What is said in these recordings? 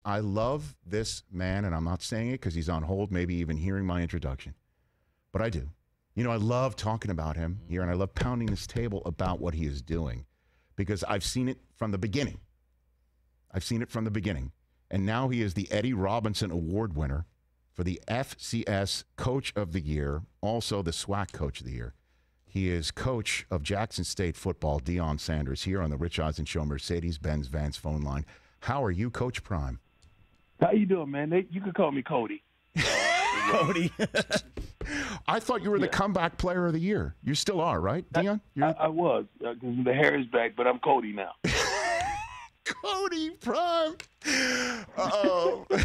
I love this man, and I'm not saying it because he's on hold, maybe even hearing my introduction, but I do. You know, I love talking about him here, and I love pounding this table about what he is doing because I've seen it from the beginning. And now he is the Eddie Robinson Award winner for the FCS Coach of the Year, also the SWAC Coach of the Year. He is coach of Jackson State football, Deion Sanders, here on the Rich Eisen Show, Mercedes-Benz Vance phone line. How are you, Coach Prime? How you doing, man? You can call me Cody. Cody. I thought you were the comeback player of the year. You still are, right, Deion? I was, because the hair is back, but I'm Cody now. Cody Prime. Uh-oh. For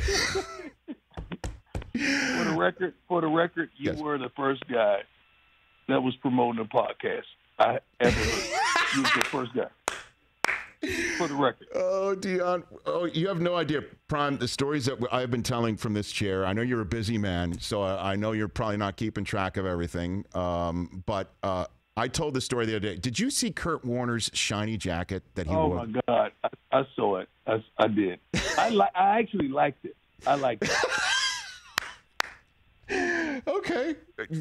the record, you were the first guy that was promoting a podcast I ever heard. You was the first guy. For the record. Oh, Deion. Oh, you have no idea, Prime, the stories that I've been telling from this chair. I know you're a busy man, so I know you're probably not keeping track of everything. But I told the story the other day. Did you see Kurt Warner's shiny jacket that he wore? Oh, my God. I saw it. I did. I actually liked it. I liked it. Okay.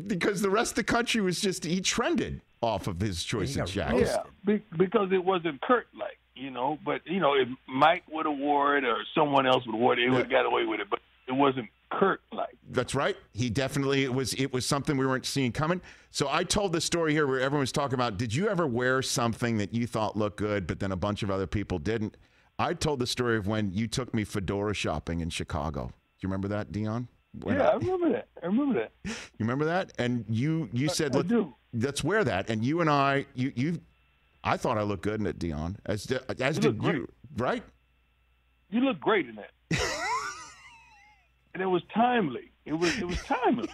Because the rest of the country was he trended off of his choice of jacket. Yeah, because it wasn't Kurt-like. But if Mike would have wore it or someone else would have worn it, would have got away with it. But it wasn't Kurt-like. That's right. He definitely, it was something we weren't seeing coming. So I told the story here where everyone was talking about, did you ever wear something that you thought looked good, but then a bunch of other people didn't? I told the story of when you took me fedora shopping in Chicago. Do you remember that, Deion? I remember that. You remember that? And you said, let's wear that. And you and I thought I looked good in it, Deion. As did you, right? You look great in that. And it was timely. It was timely.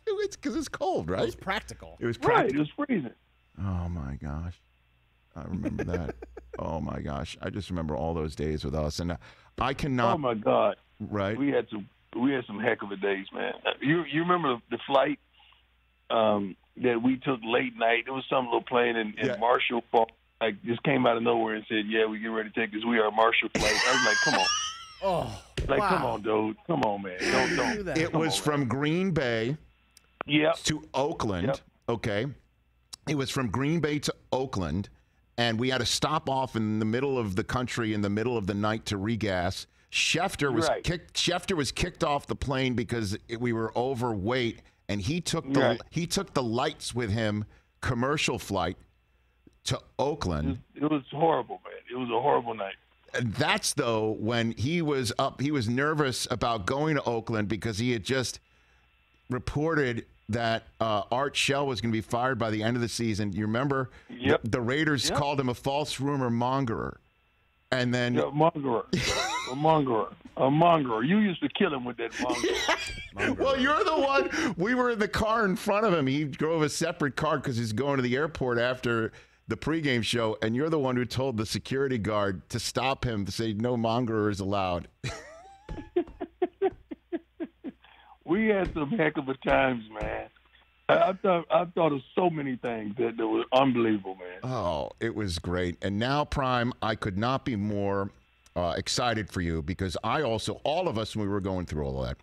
It's because it's cold, right? It was practical. It was practical. Right, it was freezing. Oh, my gosh. I remember that. Oh, my gosh. I just remember all those days with us. And I cannot. Oh, my God. Right. We had some heck of a days, man. You remember the flight that we took late night? It was some little plane in Marshall Falls. Like, just came out of nowhere and said, "Yeah, we get ready to take this. We are a Marshall flight." I was like, "Come on." Come on, dude. Come on, man. Don't do that. It was from Green Bay to Oakland. Yep. Okay. It was from Green Bay to Oakland, and we had to stop off in the middle of the country in the middle of the night to regas. Schefter was kicked off the plane because we were overweight, and he took the lights with him, commercial flight to Oakland. It was horrible, man. It was a horrible night. And that's, though, when he was nervous about going to Oakland because he had just reported that Art Shell was going to be fired by the end of the season. You remember? Yep. The Raiders called him a false rumor mongerer. And then mongerer. A mongerer. You used to kill him with that mongerer. Well, you're the one. We were in the car in front of him. He drove a separate car because he's going to the airport after the pregame show, and you're the one who told the security guard to stop him, to say no mongerers allowed. We had some heck of a times, man. I thought of so many things that were unbelievable, man. Oh, it was great. And now, Prime, I could not be more excited for you because I also, all of us, when we were going through all of that,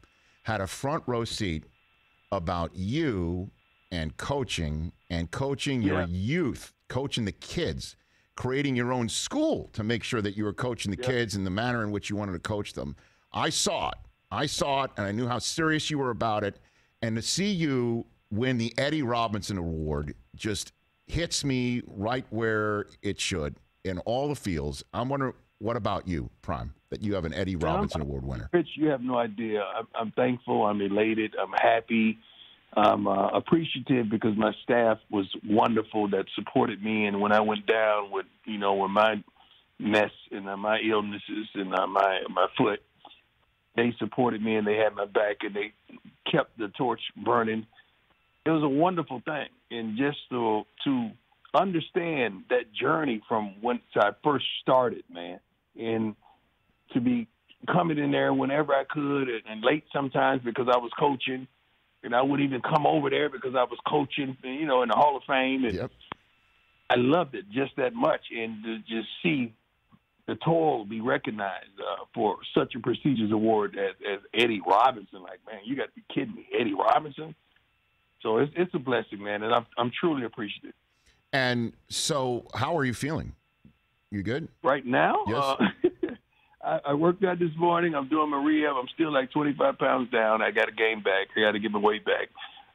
had a front row seat about you and coaching your youth, coaching the kids, creating your own school to make sure that you were coaching the kids in the manner in which you wanted to coach them. I saw it, and I knew how serious you were about it. And to see you win the Eddie Robinson Award just hits me right where it should in all the fields. I'm wondering, what about you, Prime, that you have an Eddie Robinson Award winner? Rich, you have no idea. I'm thankful. I'm elated. I'm happy. I'm appreciative because my staff was wonderful that supported me. And when I went down with my mess and my illnesses and my foot, they supported me and they had my back and they kept the torch burning. It was a wonderful thing. And just to understand that journey from once I first started, man, and to be coming in there whenever I could and late sometimes because I was coaching. And I wouldn't even come over there because I was coaching, in the Hall of Fame. And I loved it just that much. And to just see the toil be recognized for such a prestigious award as Eddie Robinson. Like, man, you got to be kidding me, Eddie Robinson. So it's a blessing, man, and I'm truly appreciative. And so, how are you feeling? You good? Right now? Yes. I worked out this morning. I'm doing my rehab. I'm still like 25 pounds down. I got to gain back. I got to get my weight back.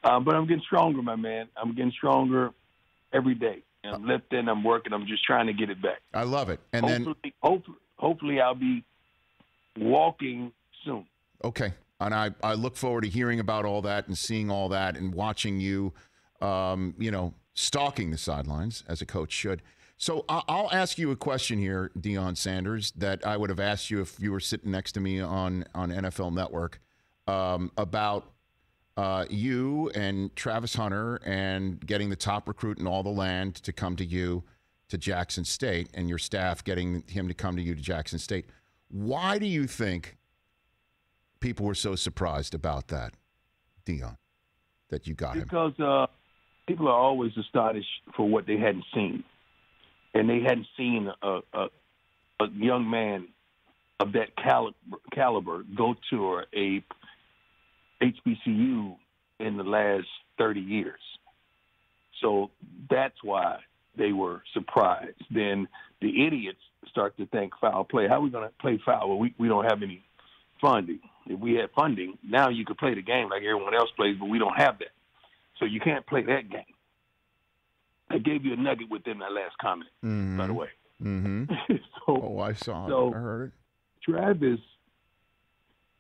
But I'm getting stronger, my man. I'm getting stronger every day. I'm lifting. I'm working. I'm just trying to get it back. I love it. And hopefully I'll be walking soon. Okay. And I look forward to hearing about all that and seeing all that and watching you, stalking the sidelines as a coach should. So I'll ask you a question here, Deion Sanders, that I would have asked you if you were sitting next to me on NFL Network about you and Travis Hunter and getting the top recruit in all the land to come to you to Jackson State and your staff getting him to come to you to Jackson State. Why do you think people were so surprised about that, Deion, that you got him? Because people are always astonished for what they hadn't seen. And they hadn't seen a young man of that caliber go to a HBCU in the last 30 years. So that's why they were surprised. Then the idiots start to think foul play. How are we going to play foul? Well, we don't have any funding. If we had funding, now you could play the game like everyone else plays, but we don't have that. So you can't play that game. I gave you a nugget within that last comment, by the way. Mm-hmm. I saw it. I heard it. Travis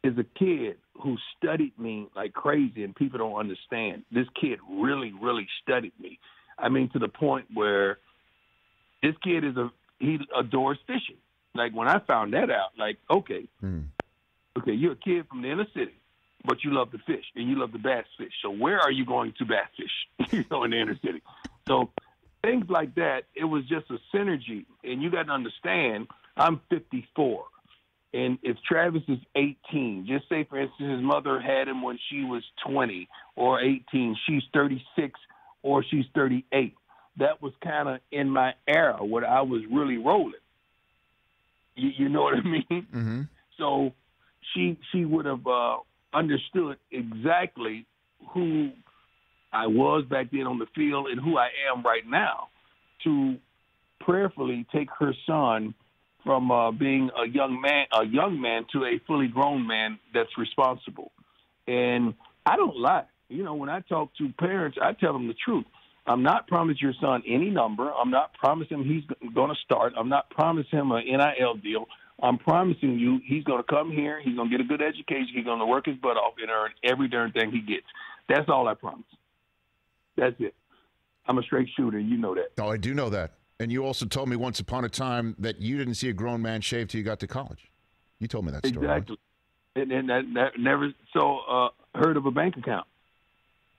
is a kid who studied me like crazy, and people don't understand. This kid really, really studied me. I mean, to the point where this kid he adores fishing. Like, when I found that out, like, okay, you're a kid from the inner city, but you love to fish, and you love the bass fish. So where are you going to bass fish, in the inner city? So things like that, it was just a synergy. And you got to understand, I'm 54. And if Travis is 18, just say, for instance, his mother had him when she was 20 or 18. She's 36 or she's 38. That was kind of in my era where I was really rolling. You know what I mean? Mm-hmm. So she would have understood exactly who I was back then on the field and who I am right now, to prayerfully take her son from being a young man to a fully grown man that's responsible. And I don't lie. When I talk to parents, I tell them the truth. I'm not promising your son any number. I'm not promising he's going to start. I'm not promising him an NIL deal. I'm promising you he's going to come here, he's going to get a good education, he's going to work his butt off and earn every darn thing he gets. That's all I promise. That's it. I'm a straight shooter. You know that. Oh, I do know that. And you also told me once upon a time that you didn't see a grown man shave till you got to college. You told me that story. Exactly. And that never heard of a bank account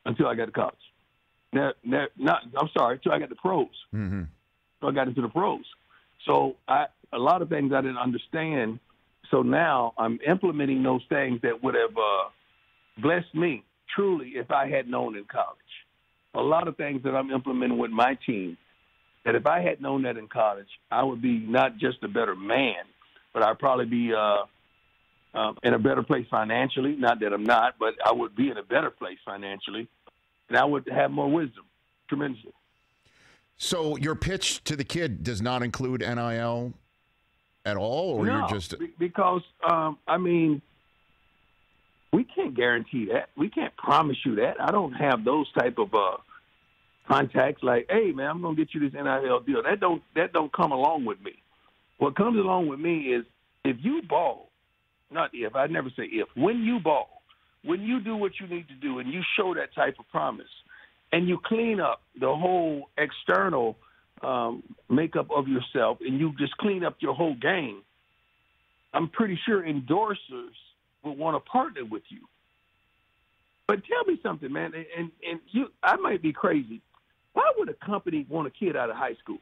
until I got to college. Until I got to pros. Mm-hmm. So I got into the pros. So a lot of things I didn't understand. So now I'm implementing those things that would have blessed me truly if I had known in college. A lot of things that I'm implementing with my team, that if I had known that in college, I would be not just a better man, but I'd probably be in a better place financially. Not that I'm not, but I would be in a better place financially, and I would have more wisdom, tremendously. So your pitch to the kid does not include NIL at all, or no, you're just because we can't guarantee that. We can't promise you that. I don't have those type of contacts like, hey, man, I'm going to get you this NIL deal. That don't come along with me. What comes along with me is if you ball, not if, I never say if, when you ball, when you do what you need to do and you show that type of promise and you clean up the whole external makeup of yourself and you just clean up your whole game, I'm pretty sure endorsers will want to partner with you. But tell me something, man, and you, I might be crazy. Why would a company want a kid out of high school?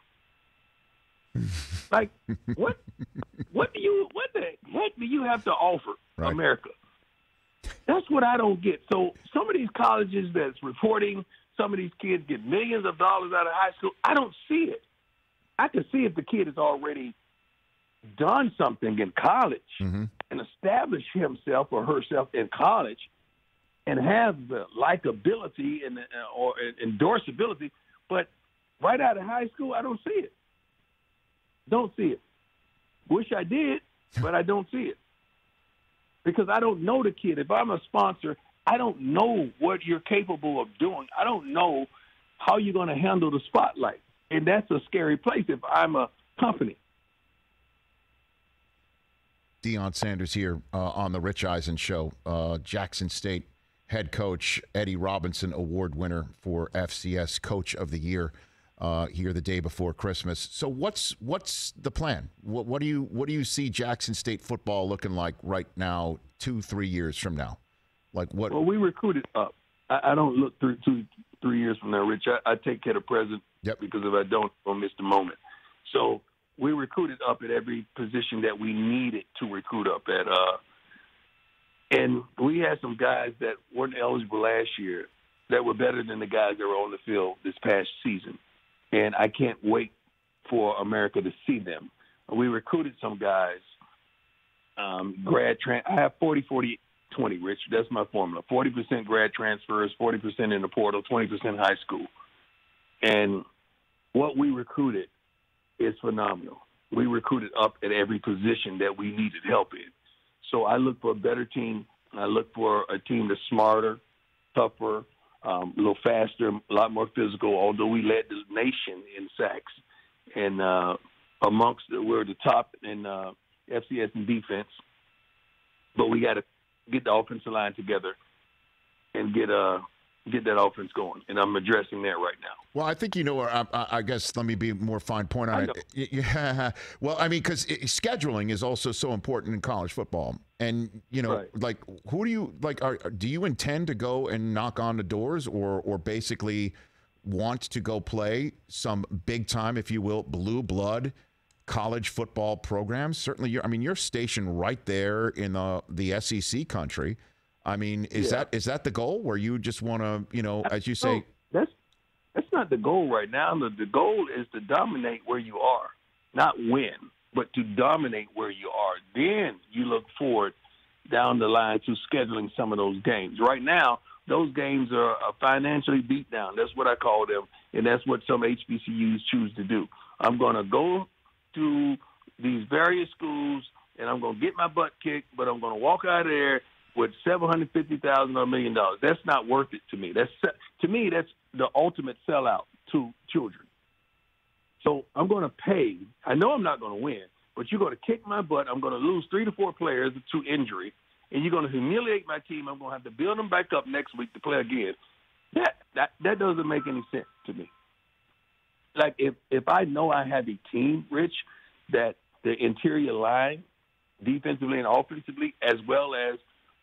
Like, what the heck do you have to offer America? That's what I don't get. So some of these colleges that's reporting, some of these kids get millions of dollars out of high school. I don't see it. I can see if the kid is already done something in college Mm-hmm. and established himself or herself in college and have the likability and or endorsability, but right out of high school, I don't see it. Don't see it. Wish I did, but I don't see it. Because I don't know the kid. If I'm a sponsor, I don't know what you're capable of doing. I don't know how you're going to handle the spotlight. And that's a scary place if I'm a company. Deion Sanders here on the Rich Eisen Show. Jackson State head coach Eddie Robinson Award winner for FCS Coach of the Year here the day before Christmas. So what's the plan? What do you see Jackson State football looking like right now, 2-3 years from now? Like what? Well, we recruited up. I don't look through 2-3 years from now, Rich. I take care of present. Yep. Because if I don't, I'll miss the moment. So we recruited up at every position that we needed to recruit up at. And we had some guys that weren't eligible last year that were better than the guys that were on the field this past season. And I can't wait for America to see them. We recruited some guys, I have 40-40-20, Rich. That's my formula. 40% grad transfers, 40% in the portal, 20% high school. And what we recruited is phenomenal. We recruited up at every position that we needed help in. So I look for a better team. I look for a team that's smarter, tougher, a little faster, a lot more physical, although we led the nation in sacks. And we're the top in FCS in defense. But we got to get the offensive line together and get that offense going. And I'm addressing that right now. Well, I think I guess let me be more fine point on it. Yeah. Well, I mean, because scheduling is also so important in college football. And, right. like, who do you, like, do you intend to go and knock on the doors or basically want to go play some big time, if you will, blue blood college football programs? Certainly, you're stationed right there in the SEC country. I mean, is that the goal where you just want to, as you say? That's not the goal right now. The goal is to dominate where you are, not win, but to dominate where you are. Then you look forward down the line to scheduling some of those games. Right now, those games are financially beat down. That's what I call them, and that's what some HBCUs choose to do. I'm going to go to these various schools, and I'm going to get my butt kicked, but I'm going to walk out of there with $750,000 or $1 million. That's not worth it to me. That's the ultimate sellout to children. So I'm going to pay. I know I'm not going to win, but you're going to kick my butt. I'm going to lose 3 to 4 players to injury, and you're going to humiliate my team. I'm going to have to build them back up next week to play again. That doesn't make any sense to me. Like if I know I have a team, Rich, that the interior line, defensively and offensively, as well as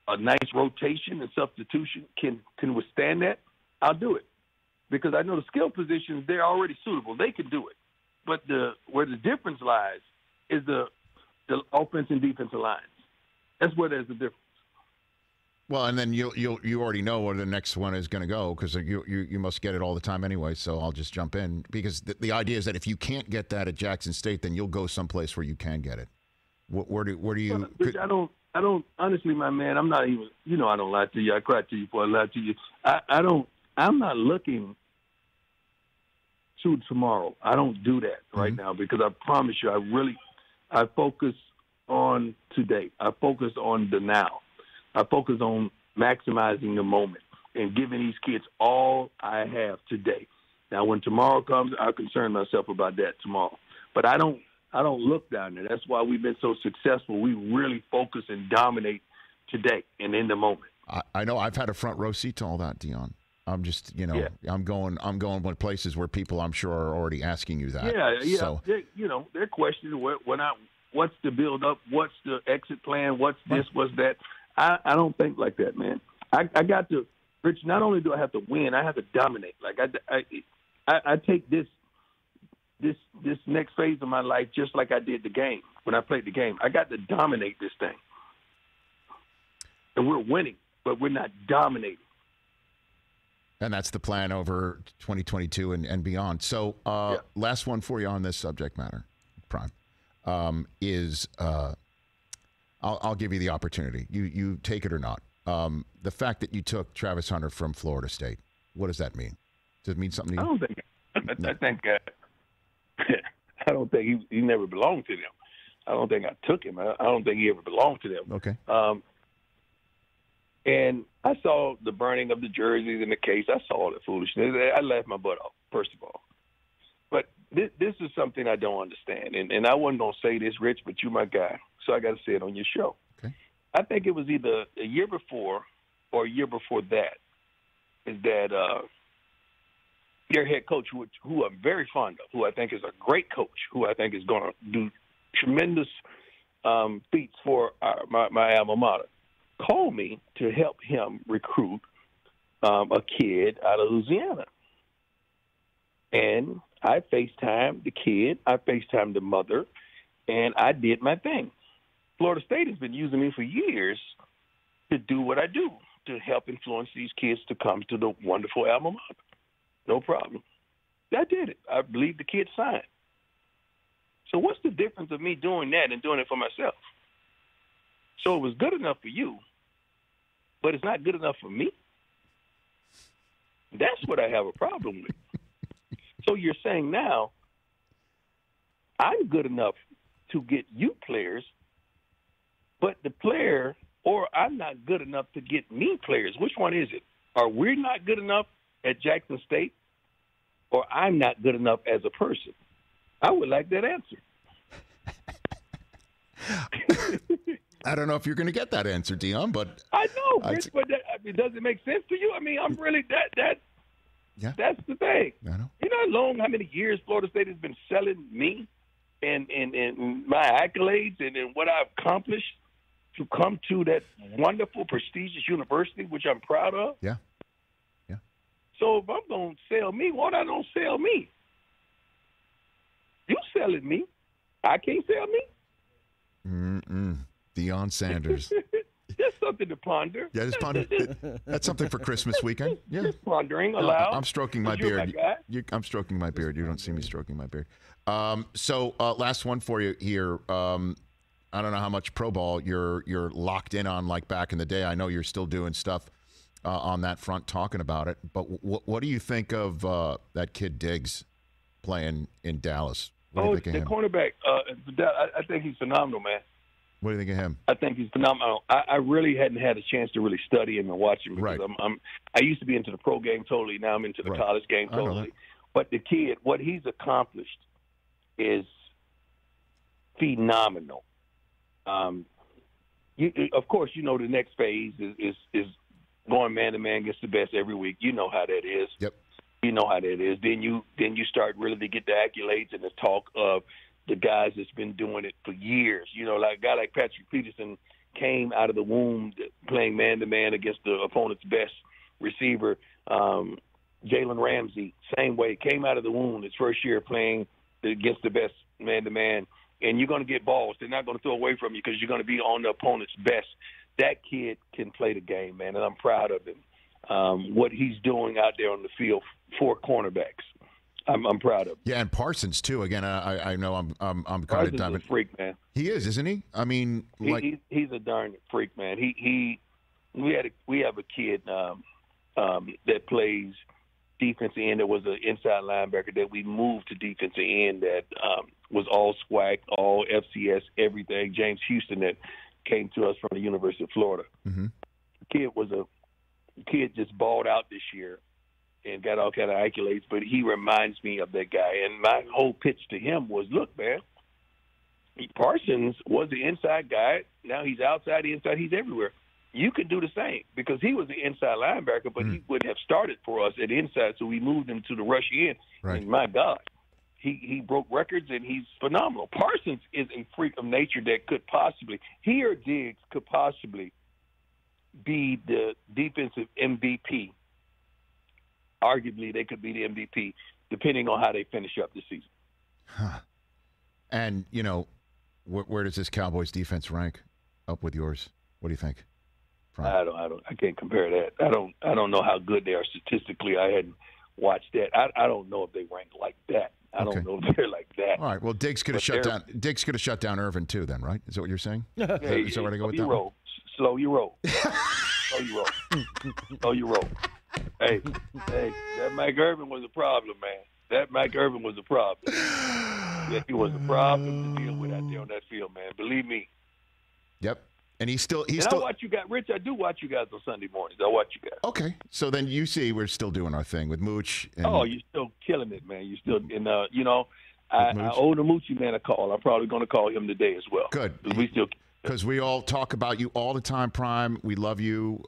a nice rotation and substitution can withstand that, I'll do it. Because I know the skill positions, they're already suitable. They can do it. But where the difference lies is the offense and defensive lines. That's where there's a difference. Well, and then you already know where the next one is going to go because you must get it all the time anyway. So I'll just jump in because the idea is that if you can't get that at Jackson State, then you'll go someplace where you can get it. Where do you? Well, I don't honestly, my man. I'm not even. I don't lie to you. I cry to you before I lie to you. I'm not looking to tomorrow. I don't do that right now because I promise you, I focus on today. I focus on the now. I focus on maximizing the moment and giving these kids all I have today. Now, when tomorrow comes, I'll concern myself about that tomorrow. But I don't look down there. That's why we've been so successful. We really focus and dominate today and in the moment. I know I've had a front row seat to all that, Deion. I'm just, I'm going with places where people I'm sure are already asking you that. Yeah. So, they're questioning what's the build up, what's the exit plan, what's this, what's that. I don't think like that, man. I got to, Rich. Not only do I have to win, I have to dominate. Like I take this next phase of my life just like I did the game when I played the game. I got to dominate this thing, and we're winning, but we're not dominating. And that's the plan over 2022 and beyond. So last one for you on this subject matter, Prime. is I'll give you the opportunity. You take it or not. The fact that you took Travis Hunter from Florida State, what does that mean? Does it mean something to you? I don't think. I think. I don't think he never belonged to them. I don't think I took him. I don't think he ever belonged to them. Okay. And I saw the burning of the jerseys in the case. I saw all the foolishness. I laughed my butt off, first of all. But this is something I don't understand. And I wasn't going to say this, Rich, but you're my guy, so I got to say it on your show. Okay. I think it was either a year before or a year before that is that your head coach, who I'm very fond of, who I think is a great coach, who I think is going to do tremendous feats for my alma mater, called me to help him recruit a kid out of Louisiana. And I FaceTimed the kid, I FaceTimed the mother, and I did my thing. Florida State has been using me for years to do what I do, to help influence these kids to come to the wonderful alma mater. No problem. I did it. I believe the kid signed. So what's the difference of me doing that and doing it for myself? So it was good enough for you, but it's not good enough for me. That's what I have a problem with. So you're saying now I'm good enough to get you players, but the player, or I'm not good enough to get me players. Which one is it? Are we not good enough at Jackson State, or I'm not good enough as a person? I would like that answer. I don't know if you're going to get that answer, Deion, but I know, Rich, but does it make sense to you? I mean, I'm really yeah. That's the thing. I know. You know how many years Florida State has been selling me and my accolades and what I've accomplished to come to that wonderful, prestigious university, which I'm proud of. Yeah. Yeah. So if I'm going to sell me, why don't sell me? You selling me. I can't sell me. Deion Sanders. Just something to ponder. Yeah, just ponder. That's something for Christmas weekend. Yeah. Just pondering aloud. I'm stroking my beard. I'm stroking my beard. You don't see me stroking my beard. So last one for you here. I don't know how much pro ball you're locked in on like back in the day. I know you're still doing stuff on that front, talking about it. But what do you think of that kid Diggs playing in Dallas? What do you think of him? The cornerback. I think he's phenomenal, man. What do you think of him? I think he's phenomenal. I really hadn't had a chance to really study him and watch him because I used to be into the pro game totally. Now I'm into the college game totally. But the kid, what he's accomplished is phenomenal. Of course, the next phase is going man to man against the best every week. You know how that is. Yep. You know how that is. Then you start really to get the accolades and the talk of the guys that's been doing it for years. Like a guy like Patrick Peterson came out of the womb playing man-to-man against the opponent's best receiver. Jalen Ramsey, same way, came out of the womb his first year playing against the best man-to-man. And you're going to get balls. They're not going to throw away from you because you're going to be on the opponent's best. That kid can play the game, man, and I'm proud of him. What he's doing out there on the field for cornerbacks. I'm proud of him. Yeah, and Parsons too. Again, I know I'm kind of Parsons is a freak, man. He is, isn't he? I mean, he's a darn freak, man. We have a kid that plays defensive end. There was an inside linebacker that we moved to defensive end that was all SWAC, all FCS, everything. James Houston that came to us from the University of Florida. Mm-hmm. The kid just balled out this year and got all kind of accolades, but he reminds me of that guy. And my whole pitch to him was, look, man, Parsons was the inside guy. Now he's outside, the inside. He's everywhere. You can do the same because he was the inside linebacker, but he wouldn't have started for us at inside, so we moved him to the rush end. Right. And my God, he broke records, and he's phenomenal. Parsons is a freak of nature that could possibly, he or Diggs could possibly be the defensive MVP. Arguably, they could be the MVP, depending on how they finish up the season. Huh. And, where does this Cowboys defense rank up with yours? What do you think? I can't compare that. I don't know how good they are statistically. I hadn't watch that. I don't know if they rank like that. I don't know if they're like that. All right. Well, Diggs could have shut down. Diggs could have shut down Irvin too. Then, right? Is that what you're saying? Is that where to go with that? Slow your roll. Slow your roll. Slow your roll. Hey, that Mike Irvin was a problem, man. That Mike Irvin was a problem. Yeah, he was a problem to deal with out there on that field, man. Believe me. Yep. And he's still. I watch you guys, Rich. I do watch you guys on Sunday mornings. I watch you guys. Okay, so then you see we're still doing our thing with Mooch. And you're still killing it, man. You still, and I owe the Moochie man a call. I'm probably going to call him today as well. Good. We still. Because we all talk about you all the time, Prime. We love you,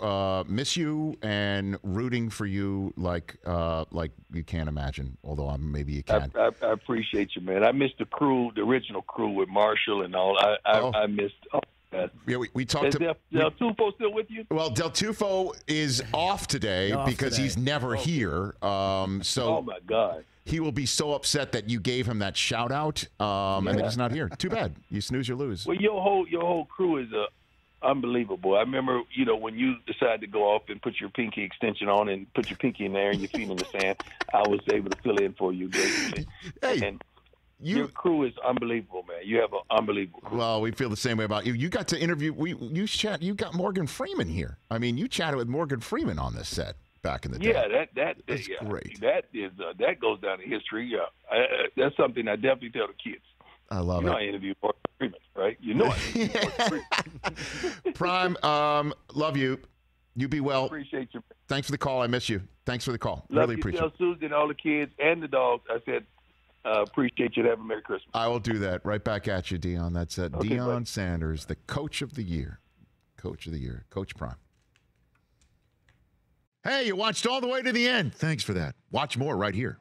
miss you, and rooting for you like you can't imagine. Although maybe you can. I appreciate you, man. I missed the crew, the original crew with Marshall and all. I missed. Yeah, we talked. Is Del Tufo still with you? Well, Del Tufo is off today because he's never here. So oh my God, he will be so upset that you gave him that shout out, and that he's not here. Too bad. You snooze, you lose. Well, your whole crew is unbelievable. I remember, when you decided to go off and put your pinky extension on and put your pinky in there and your feet in the sand, I was able to fill in for you graciously. Hey. Your crew is unbelievable, man. You have an unbelievable crew. Well, we feel the same way about you. You got to interview. You got Morgan Freeman here. I mean, you chatted with Morgan Freeman on this set back in the day. Yeah, that's great. That goes down in history. Yeah, that's something I definitely tell the kids. I love it. I interviewed Morgan Freeman, right? You know it. Prime, love you. You be well. Appreciate you. Thanks for the call. I miss you. Thanks for the call. Love really appreciate it. Susan, all the kids, and the dogs. I said. Appreciate you. Have a Merry Christmas. I will do that. Right back at you, Deion. That's Deion buddy. Sanders, the Coach of the Year. Coach of the Year. Coach Prime. Hey, you watched all the way to the end. Thanks for that. Watch more right here.